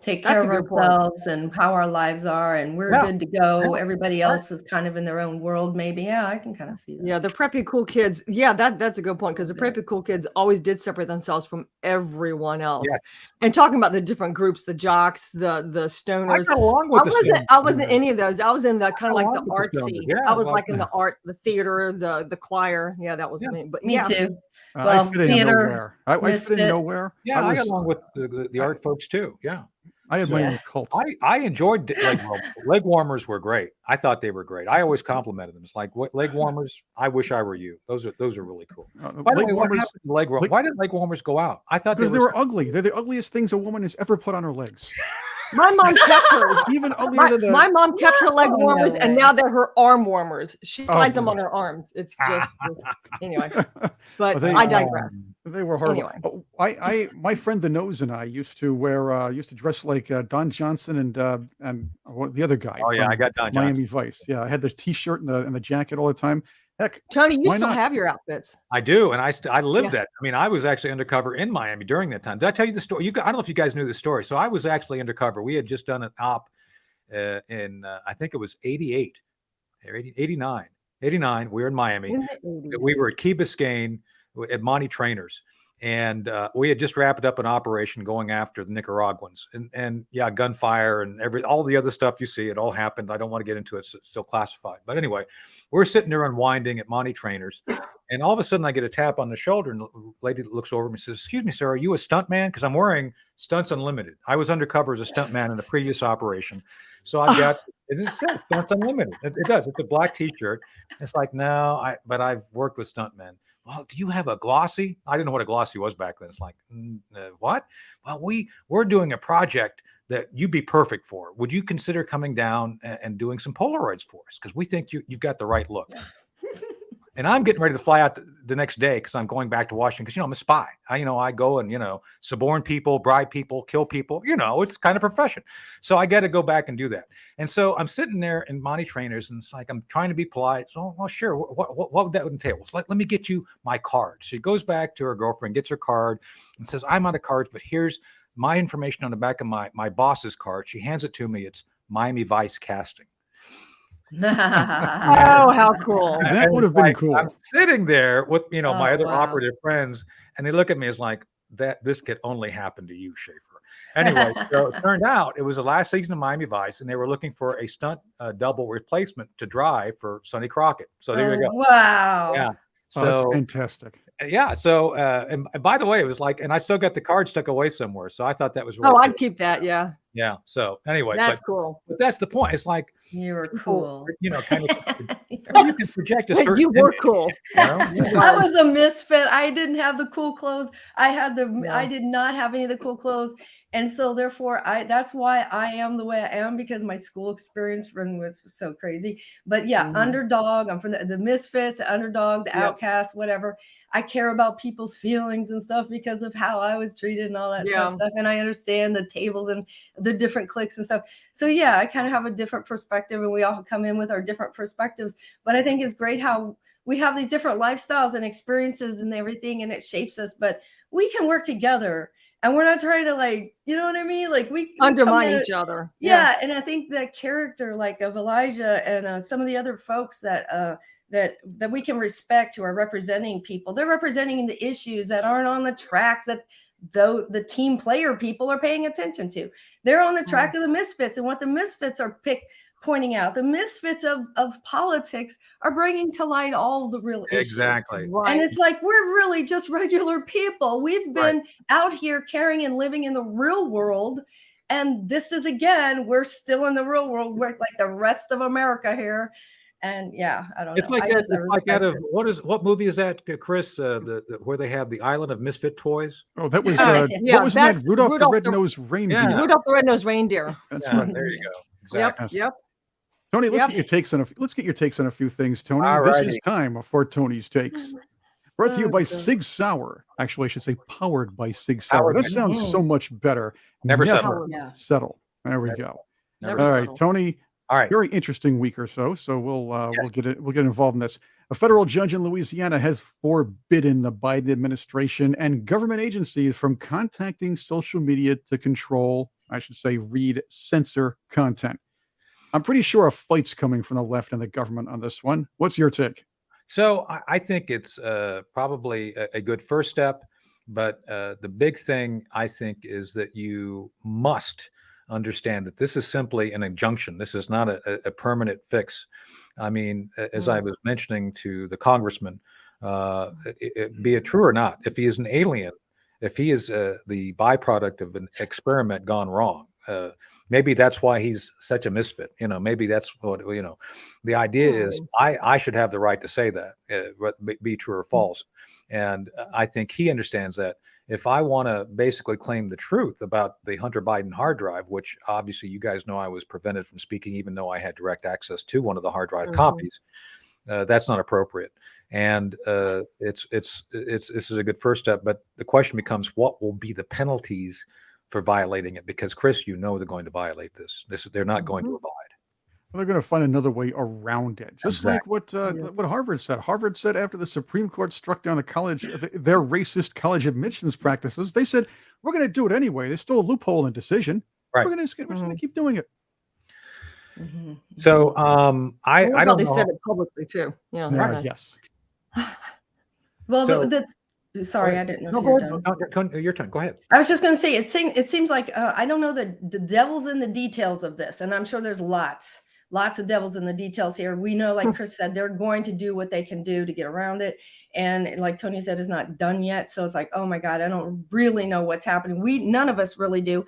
Take care That's of a good point. ourselves and how our lives are, and we're good to go. Everybody else is kind of in their own world, maybe. Yeah, I can kind of see that. Yeah, the preppy cool kids. Yeah, that's a good point, because the preppy cool kids always did separate themselves from everyone else. Yes. And talking about the different groups, the jocks, the I stoners. got along with I wasn't any of those. I was in the kind of like the along with the artsy. stoners. Yeah, I I was was like like in the art, the theater, the choir. Yeah, that was me. But Me yeah. too. I fit in theater, nowhere. I fit misfit. in nowhere. Yeah, I got along with the art folks too. Yeah. I had my own cult. I enjoyed leg warmers were great. I thought they were great. I always complimented them. It's like, what leg warmers? I wish I were you. Those are really cool. By the way, what happened to leg warmers? Why didn't leg warmers go out? I thought because they were ugly. They're the ugliest things a woman has ever put on her legs. My mom kept hers. Even uglier than My mom kept her leg warmers, no and way. now they're her arm warmers. She slides them boy. on her arms. It's just anyway. But They- I digress. They were horrible. Anyway. Oh, my friend the nose and I used to dress like Don Johnson and the other guy. Oh yeah, from I got Don Miami Johnson. Vice. Yeah, I had the T-shirt and the jacket all the time. Heck, Tony, you why still not? have your outfits. I do, and I lived Yeah. that. I mean, I was actually undercover in Miami during that time. Did I tell you the story? I don't know if you guys knew the story. So I was actually undercover. We had just done an op in I think it was 88 or 89. 89. We were in Miami. In the 80s. We were at Key Biscayne at Monty Trainers, and we had just wrapped up an operation going after the Nicaraguans, and yeah, gunfire and all the other stuff you see. It all happened. I don't want to get into it. It's still classified. But anyway, we're sitting there unwinding at Monty Trainers, and all of a sudden I get a tap on the shoulder, and the lady looks over and says, "Excuse me, sir, are you a stunt man?" Because I'm wearing Stunts Unlimited. I was undercover as a stunt man in the previous operation, so I got. It says Stunts Unlimited. It does. It's a black T-shirt. It's like, no, but I've worked with stuntmen. Well, do you have a glossy? I didn't know what a glossy was back then. It's like, what? Well, we're doing a project that you'd be perfect for. Would you consider coming down and doing some Polaroids for us? Because we think you've got the right look. And I'm getting ready to fly out the next day because I'm going back to Washington because, I'm a spy. I go and, suborn people, bribe people, kill people. It's kind of profession. So I got to go back and do that. And so I'm sitting there in Monty Trainers, and it's like I'm trying to be polite. So, well, sure. What would that entail? It's like, let me get you my card. She goes back to her girlfriend, gets her card, and says, I'm out of cards, but here's my information on the back of my boss's card. She hands it to me. It's Miami Vice Casting. Oh, how cool. That would have been cool. I'm sitting there with, my other wow. operative friends, and they look at me as like, this could only happen to you, Shaffer. Anyway, so it turned out it was the last season of Miami Vice, and they were looking for a stunt double replacement to drive for Sonny Crockett. So there you go. Wow. Yeah. Oh, So that's fantastic. yeah. So and by the way, it was like, and I still got the card stuck away somewhere. So I thought that was really Oh, cool. I'd keep that. Yeah. Yeah. So anyway, That's cool. but that's the point. It's like You were people, cool. kind of, you can project a certain You were image, cool. you know? You I were. was a misfit. I didn't have the cool clothes. Yeah. I did not have any of the cool clothes. And so therefore that's why I am the way I am, because my school experience was so crazy. But yeah, Mhm. underdog. I'm from the misfits, the underdog, the Yep. outcast, whatever. I care about people's feelings and stuff because of how I was treated and all that Yeah. stuff. And I understand the tables and the different cliques and stuff. So yeah, I kind of have a different perspective, and we all come in with our different perspectives. But I think it's great how we have these different lifestyles and experiences and everything, and it shapes us. But we can work together, and we're not trying to, like, you know what I mean? Like we come Undermine at each it. other. Yeah, and I think that character, like of Elijah and some of the other folks that that we can respect, who are representing people, they're representing the issues that aren't on the track that though the team player people are paying attention to. They're on the track of the misfits, and what the misfits are pointing out. The misfits of politics are bringing to light all the real issues. Exactly. Right. And it's like, we're really just regular people. We've been out here caring and living in the real world. And this is, again, we're still in the real world. We're like the rest of America here. And yeah, I don't It's know. like I that. guess I It's like out respect of it. what movie is that, Chris? Where they have the Island of Misfit Toys. Oh, that was Yeah, what was that? that's Rudolph the Rudolph Red-Nosed Reindeer. Yeah. Rudolph the Red-Nosed Reindeer. That's Yeah, right. there you go. Yep. Exactly. Yep. Tony, let's Yep. get your takes on a few things, Tony. All This righty. is time for Tony's takes. Brought to you by Okay. Sig Sauer. Actually, I should say powered by Sig Sauer. Powered That by- sounds so much better. Never settle. Yeah. settle. There we Never go. Never All right, settle. Tony. All right. Very interesting week or so. So we'll Yes. we'll get involved in this. A federal judge in Louisiana has forbidden the Biden administration and government agencies from contacting social media to control, I should say, censor content. I'm pretty sure a fight's coming from the left and the government on this one. What's your take? So I think it's probably a good first step, but the big thing I think is that you must understand that this is simply an injunction. This is not a permanent fix. I mean, as I was mentioning to the congressman, be it true or not, if he is an alien, if he is the byproduct of an experiment gone wrong, maybe that's why he's such a misfit. Maybe that's what, the idea is I should have the right to say that, be true or false. And I think he understands that. If I want to basically claim the truth about the Hunter Biden hard drive, which obviously you guys know I was prevented from speaking, even though I had direct access to one of the hard drive copies, that's not appropriate. And this is a good first step. But the question becomes, what will be the penalties for violating it? Because Chris, they're going to violate this. They're not going to abide. Well, they're going to find another way around it. Just like what Harvard said. Harvard said after the Supreme Court struck down their racist college admissions practices, they said, we're going to do it anyway. There's still a loophole in the decision. Right. We're just going to keep doing it. So I don't They know. said it publicly too. Yeah. That's nice. Yes. Well, So- sorry, I didn't know No, if go you're ahead. done. No, your turn. Go ahead. I was just going to say, it seems like, I don't know the devil's in the details of this. And I'm sure there's lots of devils in the details here. We know, like Chris said, they're going to do what they can do to get around it. And like Tony said, it's not done yet. So it's like, oh my God, I don't really know what's happening. None of us really do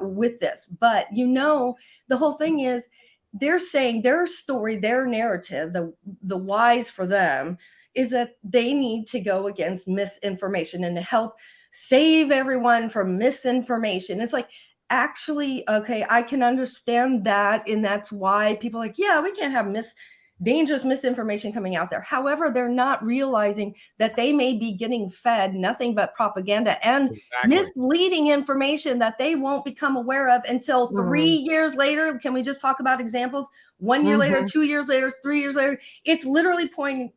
with this. But the whole thing is, they're saying their story, their narrative, the wise for them is that they need to go against misinformation and to help save everyone from misinformation. It's like, actually, okay, I can understand that. And that's why people are like, yeah, we can't have dangerous misinformation coming out there. However, they're not realizing that they may be getting fed nothing but propaganda and misleading information that they won't become aware of until 3 years later. Can we just talk about examples? 1 year later, 2 years later, 3 years later, it's literally pouring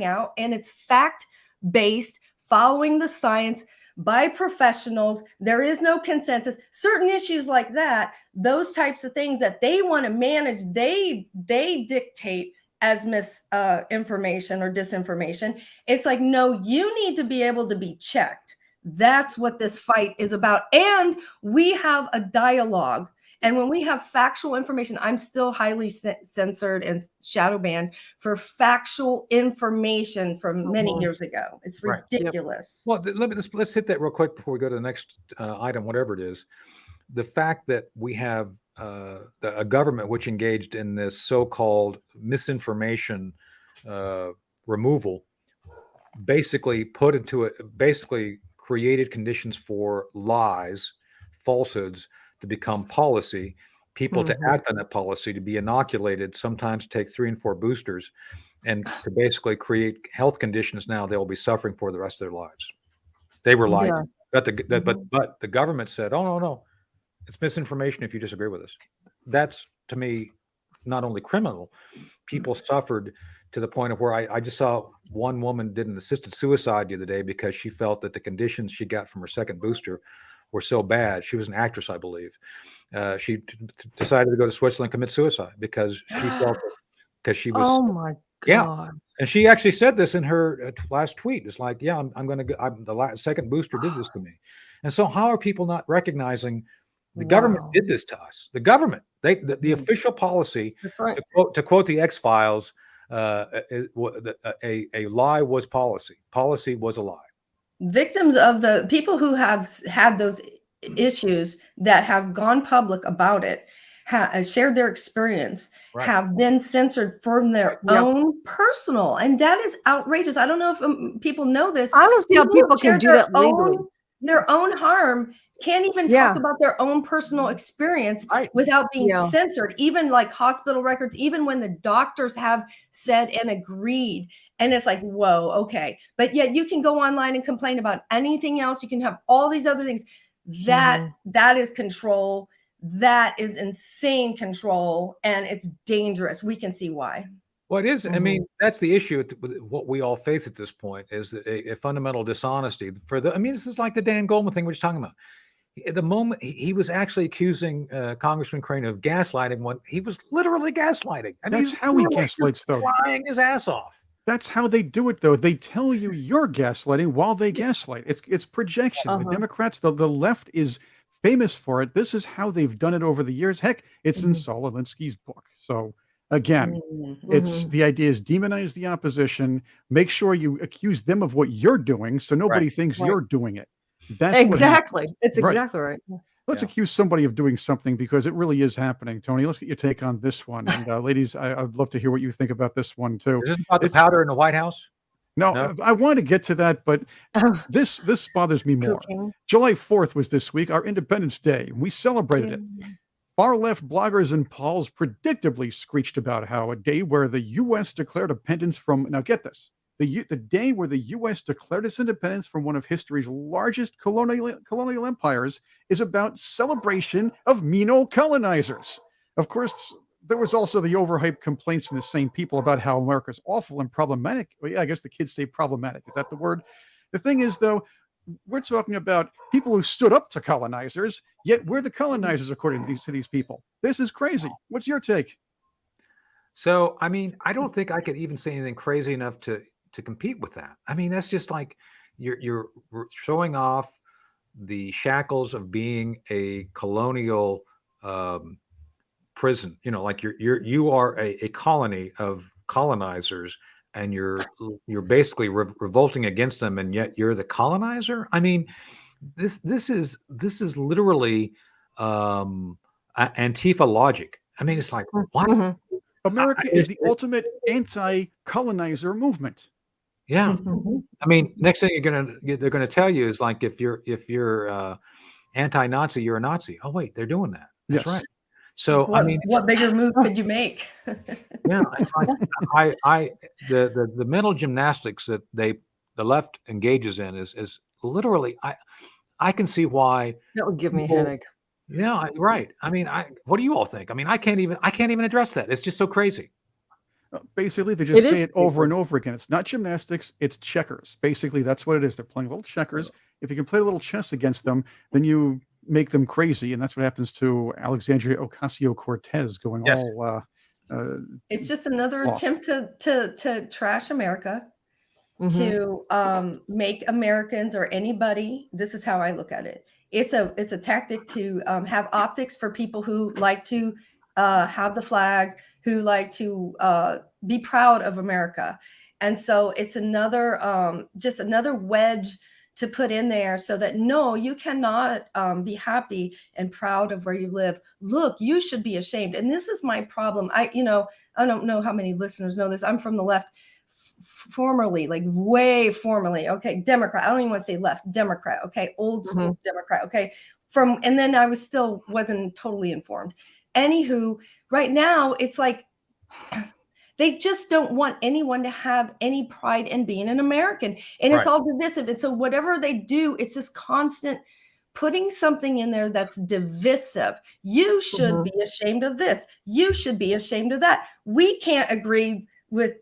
out, and it's fact-based, following the science by professionals. There is no consensus. Certain issues like that, those types of things that they want to manage, they dictate as misinformation or disinformation. It's like, no, you need to be able to be checked. That's what this fight is about. And we have a dialogue. And when we have factual information, I'm still highly censored and shadow banned for factual information from many years ago. It's ridiculous. Well, let's hit that real quick before we go to the next item, whatever it is. the fact that we have a government which engaged in this so-called misinformation removal, basically created conditions for lies, falsehoods to become policy, people to act on that policy, to be inoculated, sometimes take 3 and 4 boosters, and to basically create health conditions now they'll be suffering for the rest of their lives. They were lied Yeah. to. But the government said, oh, no, it's misinformation if you disagree with us. That's, to me, not only criminal, people suffered to the point of where I just saw one woman did an assisted suicide the other day because she felt that the conditions she got from her second booster were so bad. She was an actress, I believe. She decided to go to Switzerland and commit suicide because she felt because she was, Oh my yeah. God. And she actually said this in her last tweet. It's like, yeah, I'm going to go. The second booster did this to me. And so how are people not recognizing the government Wow. did this to us? The government, the official policy, That's right. to quote the X-Files, a lie was policy. Policy was a lie. Victims of the people who have had those issues that have gone public about it, shared their experience, Right. have been censored from their Yep. own personal, and that is outrageous. I don't know if people know this. I don't see how people who share can do that legally. their own harm can't even Yeah. talk about their own personal experience Right. without being Yeah. censored, even like hospital records, even when the doctors have said and agreed. And it's like, whoa, okay. But yet you can go online and complain about anything else. You can have all these other things. That is control. That is insane control. And it's dangerous. We can see why. Well, it is. I mean, that's the issue with what we all face at this point is a fundamental dishonesty. This is like the Dan Goldman thing we're just talking about. At the moment he was actually accusing Congressman Crane of gaslighting when he was literally gaslighting. I mean, That's how he gaslights, though. Lying his ass off. That's how they do it, though. They tell you you're gaslighting while they gaslight. It's projection. The Democrats, the left is famous for it. This is how they've done it over the years. Heck, it's in Saul Alinsky's book. So again, it's the idea is demonize the opposition, make sure you accuse them of what you're doing so nobody thinks you're doing it. That's exactly. It's Right. exactly right. Let's accuse somebody of doing something because it really is happening. Tony, let's get your take on this one. And ladies, I'd love to hear what you think about this one too. Is this about the powder in the White House? No, I want to get to that, but this bothers me more. July 4th was this week, our Independence Day. We celebrated it. Far-left bloggers and polls predictably screeched about how a day where the U.S. declared independence from, now get this, the day where the U.S. declared its independence from one of history's largest colonial empires is about celebration of mean old colonizers. Of course, there was also the overhyped complaints from the same people about how America's awful and problematic. Well, yeah, I guess the kids say problematic. Is that the word? The thing is, though, we're talking about people who stood up to colonizers, yet we're the colonizers according to these people. This is crazy. What's your take? So, I mean, I don't think I could even say anything crazy enough to compete with that. I mean, that's just like you're showing off the shackles of being a colonial prison. You know, like you are a colony of colonizers, and you're basically revolting against them, and yet you're the colonizer. I mean, this is literally Antifa logic. I mean, it's like what? America is the ultimate anti-colonizer movement. Yeah. I mean, next thing they're gonna tell you is like if you're anti-Nazi, you're a Nazi. Oh wait, they're doing that. That's right. So what, I mean, what bigger move could you make? yeah, it's like the mental gymnastics that the left engages in is literally I can see why that would give me a headache. Yeah, right. I mean, what do you all think? I mean, I can't even address that. It's just so crazy. Basically, they just say it over and over again. It's not gymnastics, it's checkers. Basically, that's what it is. They're playing little checkers. If you can play a little chess against them, then you make them crazy. And that's what happens to Alexandria Ocasio-Cortez going all... it's just another attempt to trash America, to make Americans or anybody, this is how I look at it. It's a tactic to have optics for people who like to have the flag, who like to be proud of America. And so it's another just another wedge to put in there so that no, you cannot be happy and proud of where you live. Look, you should be ashamed. And this is my problem. I don't know how many listeners know this. I'm from the left, formerly, like way formerly. Okay, Democrat. I don't even want to say left, Democrat. Okay, old school Democrat. Okay, and then I wasn't totally informed. Anywho, right now it's like they just don't want anyone to have any pride in being an American. And it's all divisive. And so whatever they do, it's this constant putting something in there that's divisive. You should be ashamed of this. You should be ashamed of that. We can't agree with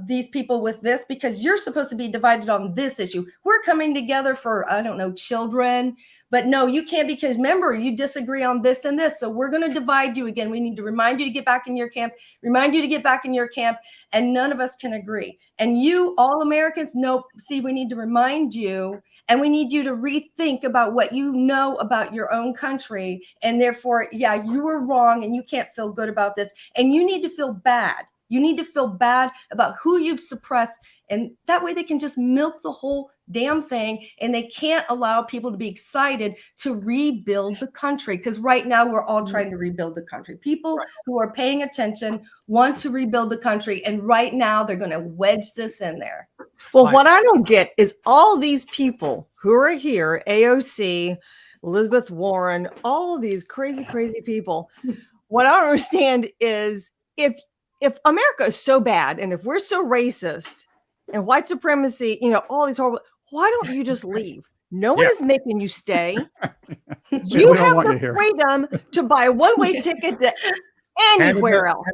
these people with this because you're supposed to be divided on this issue. We're coming together for, I don't know, children. But no, you can't, because remember, you disagree on this and this. So we're going to divide you again. We need to remind you to get back in your camp, remind you to get back in your camp. And none of us can agree. And you, all Americans, nope. See, we need to remind you, and we need you to rethink about what you know about your own country. And therefore, yeah, you were wrong and you can't feel good about this. And you need to feel bad. You need to feel bad about who you've suppressed. And that way they can just milk the whole damn thing. And they can't allow people to be excited to rebuild the country. Because right now we're all trying to rebuild the country. People who are paying attention want to rebuild the country. And right now they're going to wedge this in there. Well, what I don't get is all these people who are here, AOC, Elizabeth Warren, all of these crazy, crazy people. What I don't understand is if America is so bad and if we're so racist and white supremacy, all these horrible, why don't you just leave? No one is making you stay. You have the freedom to buy a one-way ticket to anywhere else.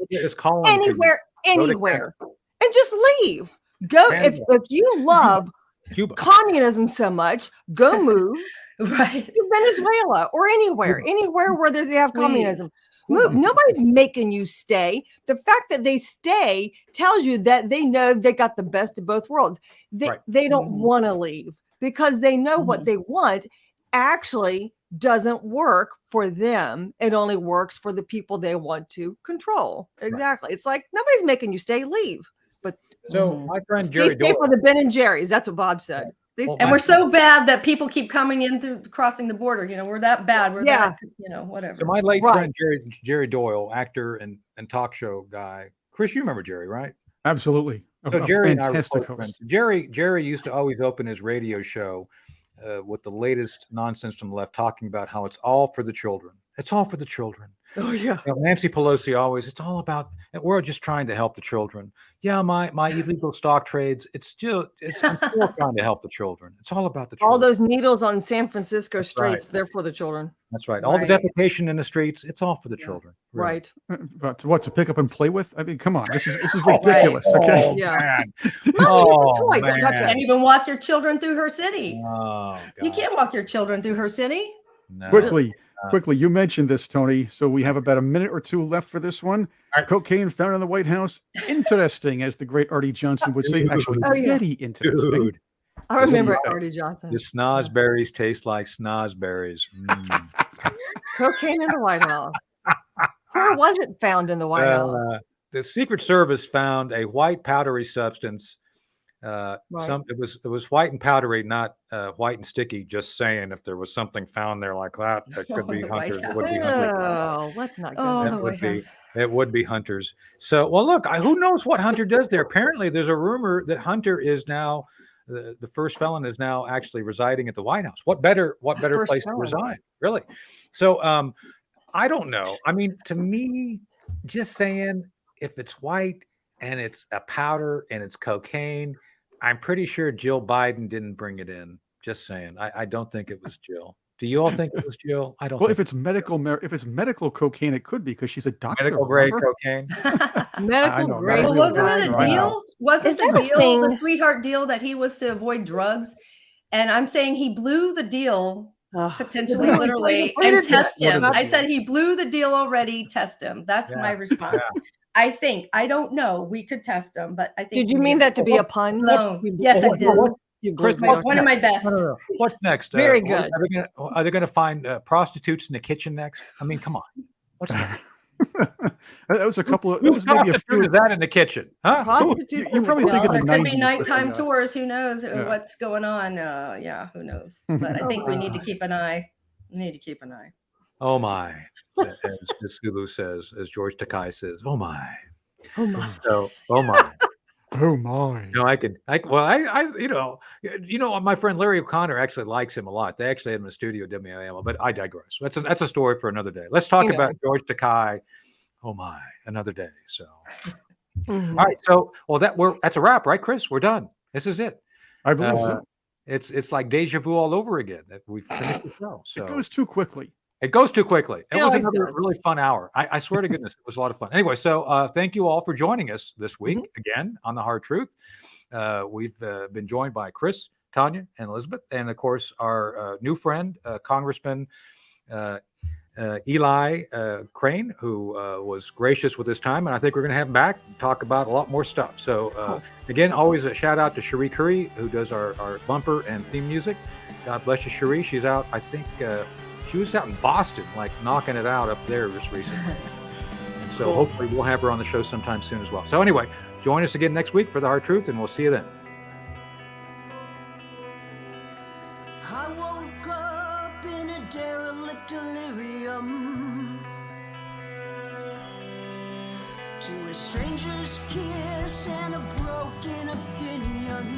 Anywhere. And just leave. Go. If you love Cuba, communism so much, go move to Venezuela or anywhere where they have communism. Move. Nobody's making you stay. The fact that they stay tells you that they know they got the best of both worlds. They don't want to leave because they know what they want actually doesn't work for them. It only works for the people they want to control. Exactly. It's like nobody's making you stay. Leave. But my friend Jerry they stay for the Ben and Jerry's. That's what Bob said. And we're so bad that people keep coming in through crossing the border. We're that bad. We're that, whatever. So my late friend Jerry Doyle, actor and talk show guy. Chris, you remember Jerry, right? Absolutely. So Jerry and I were close friends. Jerry used to always open his radio show with the latest nonsense from the left, talking about how it's all for the children. It's all for the children. Oh yeah. Nancy Pelosi always, it's all about, we're just trying to help the children. Yeah, my illegal stock trades, I'm still trying to help the children. It's all about the children. All those needles on San Francisco streets, they're for the children. That's right. All the defecation in the streets, it's all for the children. Really. Right. But what, to pick up and play with? I mean, come on. This is ridiculous. Okay. Oh, yeah. Mommy, it's a toy. Can't even walk your children through her city. Oh, God. You can't walk your children through her city. No. Quickly, you mentioned this, Tony. So we have about a minute or two left for this one. Cocaine found in the White House. Interesting, as the great Artie Johnson would say. Actually, very interesting. Dude. I remember Artie Johnson. The snozberries taste like snozberries. Cocaine in the White House. Where was it found in the White House? The Secret Service found a white powdery substance. It was white and powdery, not white and sticky. Just saying, if there was something found there like that, that could be hunters. It would be hunters. Oh, let's not go there. It would be hunters. So, well, look, who knows what Hunter does there? Apparently, there's a rumor that Hunter is now the first felon is now actually residing at the White House. What better place to reside, really? So, I don't know. I mean, to me, just saying, if it's white and it's a powder and it's cocaine, I'm pretty sure Jill Biden didn't bring it in. Just saying. I don't think it was Jill. Do you all think it was Jill? I don't. Well, if it's medical cocaine, it could be because she's a doctor. Medical grade cocaine. Medical grade. Well, wasn't it a deal? Wasn't the deal the sweetheart deal that he was to avoid drugs? And I'm saying he blew the deal. Potentially, literally, and test him. I said he blew the deal already. Test him. That's my response. Yeah. I don't know. We could test him, but I think. Did you mean that to be a pun? Yes, I did. Chris, one of my best. No. What's next? Very good. Are they going to find prostitutes in the kitchen next? I mean, come on. What's next? That was a couple of. That Who's was maybe a few. prostitute is that in the kitchen? Huh? Prostitutes You're in the probably Well, thinking there the could be 90s, but nighttime yeah. tours. Who knows Yeah. what's going on? Yeah, who knows? But I think we need to keep an eye. We need to keep an eye. Oh my, as Sulu says, as George Takai says, oh my. Oh my. So, oh my. Oh my. No, my friend Larry O'Connor actually likes him a lot. They actually had him in the studio, WIAMA, but I digress. That's a story for another day. Let's talk about George Takai. Oh my, another day. So, Mhm. all right. So, that's a wrap, right, Chris? We're done. This is it. I believe so. It's like deja vu all over again that we've finished the show. So It goes too quickly. it goes too quickly. It was always another does. really fun hour. I swear to goodness, it was a lot of fun. Anyway, so thank you all for joining us this week again on The Hard Truth. We've been joined by Chris, Tanya, and Elizabeth, and of course our new friend, Congressman Eli Crane, who was gracious with his time, and I think we're going to have him back and talk about a lot more stuff. So again, always a shout out to Cherie Curry, who does our bumper and theme music. God bless you, Cherie. She's out, I think she was out in Boston, like knocking it out up there just recently. And so hopefully we'll have her on the show sometime soon as well. So anyway, join us again next week for The Hard Truth, and we'll see you then. I woke up in a derelict delirium to a stranger's kiss and a broken opinion.